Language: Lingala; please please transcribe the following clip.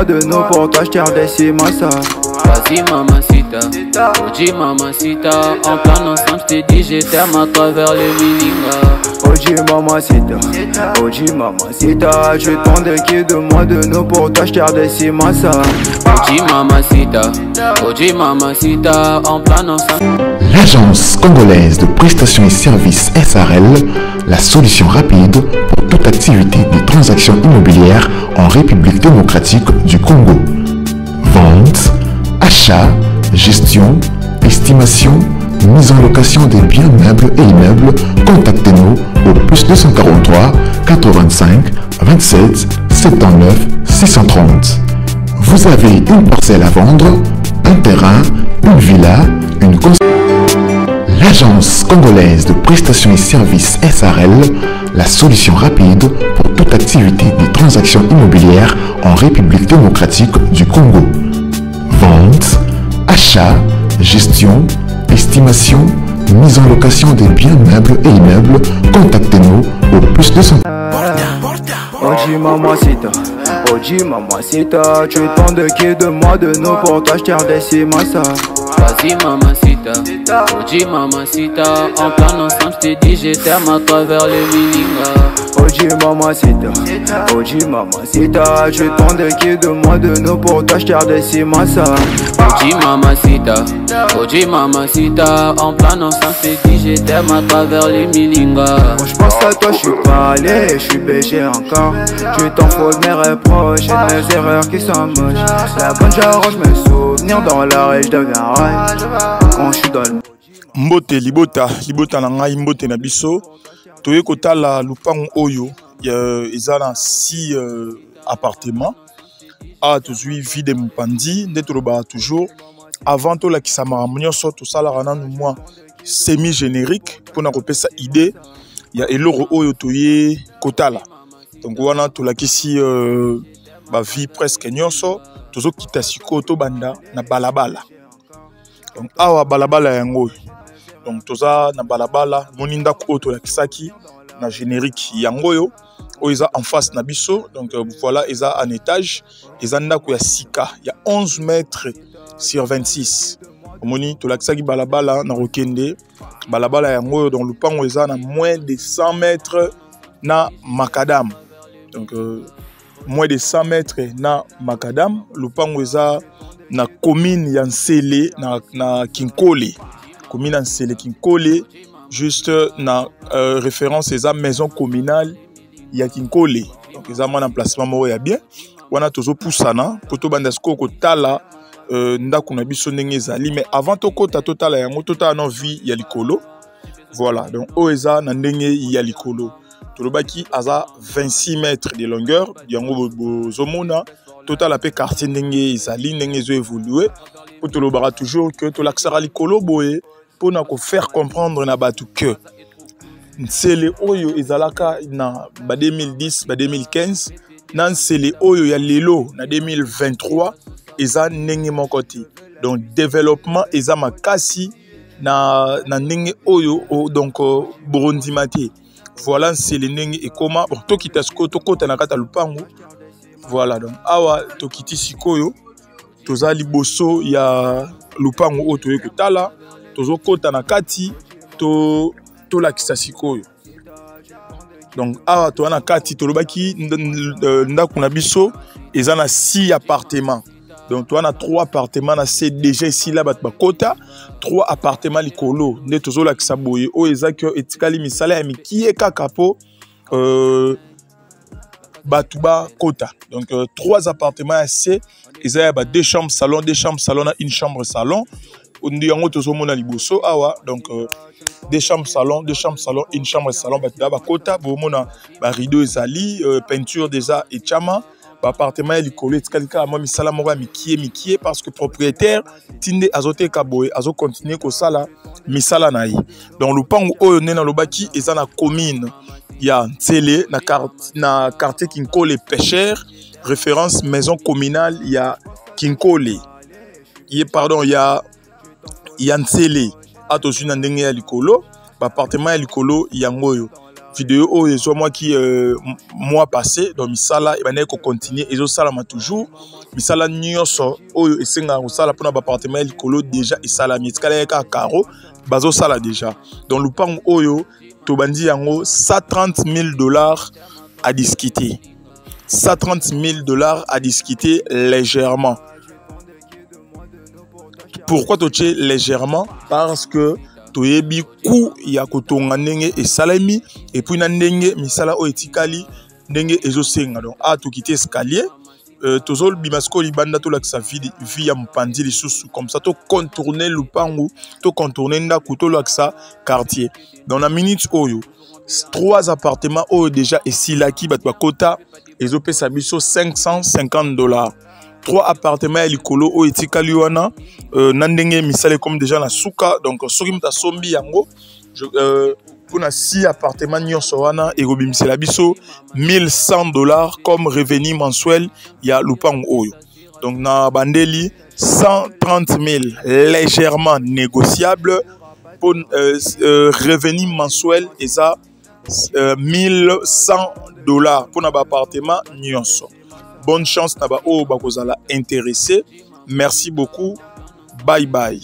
de nous pour t'acheter des cimasa. Vas-y mamacita, Oji mamacita. En plan ensemble, j't'ai dit je t'aime à travers le mininga. Oji mamacita, je t'en qui de moi de nous pour t'acheter des cimasa. Oji mamacita, en plan ensemble. L'agence congolaise de prestations et services SRL, la solution rapide pour toute activité de transactions immobilières en République démocratique du Congo. Vente, achat, gestion, estimation, mise en location des biens meubles et immeubles. Contactez-nous au +243 85 27 79 630. Vous avez une parcelle à vendre, un terrain, une villa, une construction. L'agence congolaise de prestations et services SRL, la solution rapide pour toute activité de transactions immobilières en République démocratique du Congo. Vente, achat, gestion, estimation, mise en location des biens meubles et immeubles. Contactez-nous au +200. Oji mamacita, tu t'en qui de moi de nous pour t'acheter des cimasa. Vas-y mamacita, Oji mamacita. En plan ensemble, j't'ai dit je t'aime à travers le mininga. Oji mamacita, tu t'en qui de moi de nous pour t'acheter des cimasa. Oji mamacita. En plan ensemble, j't'ai dit je t'aime à travers le mininga. Quand je pense à toi, je suis pas allé, je suis péché encore. Tu t'en fous de mes reproches et mes erreurs qui sont moches. La bonne j'arrange mes souvenirs dans l'oreille, je deviens rail. Quand je suis dans le Mbote libota na ngai mbote na biso toye kotala lupango oyo eza na 6 appartements a tozwi vide mopandi nde toloba toujours avant tolakisa makambo nyonso tosalaka nanu mwa semi générique mpona kopesa idée ya eloko oyo toye kotala. Donc wana tolakisi vie presque nyonso tozokita sikoyo tobanda na balabala. Donc awa balabala yango donc toza na balabala moni ndako oyo tolakisaki na générique yango oyo eza en face na biso. Donc voilà, eza en étage, eza ndako ya sika ya 11 mètres sur 26. Moni tolakisaki balabala na rokende balabala yango oyo donc lupango eza na moins de 100 mètres na macadam. Donc moins de 100 mètres na macadam. Lupango eza na commune ya Nsele na Kinkole. Commune ya Nsele Kinkole, juste na référence eza maison communale ya Kinkole. Donc eza mon emplacement moko ya bien. Wana tozo pusana poto banda siko kotala ndako na biso ndenge ezali, mais avant tokota totala yango totala na vie ya likolo. Voilà, donc o eza na ndenge ya likolo. Tolobaki aza 26 mètres de longueur, yango bozomona total apé quartier ndenge ezali ndenge ezo évoluer pour tolobara toujours que tolaksara likolo boye pour na ko faire comprendre na batu que Nsele oyo ezalaka na ba 2010 ba 2015 na Nsele oyo ya lelo na 2023 eza ndenge moko te. Donc développement eza makasi na ndenge oyo donc borondima te. Voilà Nsele ndenge ekoma bon tokita siko tokota na kata lupango. Voilà, donc awa tokiti sikoyo toza liboso ya lupango oyo toye kotala tozo kota na kati to lakisa sikoyo. Donc awa to na kati tolobaki ndako na biso eza na 6 appartements. Donc to na 3 appartements na CDG ici là bat bakota 3 appartements likolo nde tozo lakisa boye o eza que etikali misala ya mikie kaka po Batouba Kota. Donc 3 appartements assez. Ils ont 2 chambres salon, 2 chambres salon, une chambre salon. On dit en haut mona liboso awa. Donc 2 chambres salon, 2 chambres salon, une chambre salon. Batouba Kota. Bomona rideau ezali, peinture déjà et chama. Appartement est collé. Tkalika moi misala mora mikie parce que propriétaire tinde azote kaboy azo continuer ko sala misala naï. Donc le pango oyo nena lobaki eza na commune. Il y a Nsele, na quartier Kinkole Pêcheur, référence maison communale, il y a Kinkole. Il y a Nsele, attention à ndenge ya likolo, appartement ya likolo yangoyo. vidéo oh et moi qui mois passé donc misala et ben continuer et ça là toujours misala nyonso oh et senga ça là pour na appartement likolo déjà et ça la mitkala ka caro bazo ça là déjà donc le pan oyo to bandi yango $130,000 à discuter. $130,000 à discuter légèrement. Pourquoi tu es légèrement? Parce que tu es bi coup ya kotonga ndenge et salami et puis na ndenge misala o etikali ndenge ezo senga donc a to quitter escalier tozol bimasko libanda to laksa via mpandi lisusu comme ça to contourner lupangu to contourner ndako to laksa quartier dans la minute oyo 3 appartements oyo déjà esilaki bato bakota ezopesa biso $550. 3 appartements à likolo o etikali wana nandenge misale comme déjà na suka donc soki muta sombi yango pour na 6 appartements nyonso wana egobimisela biso $1,100 comme revenu mensuel ya lupango oyo donc na bandeli 130,000 légèrement négociable pour revenu mensuel et ça $1,100 pour na appartement nyonso. Bonne chance naba o bakozala intéressé. Merci beaucoup. Bye bye.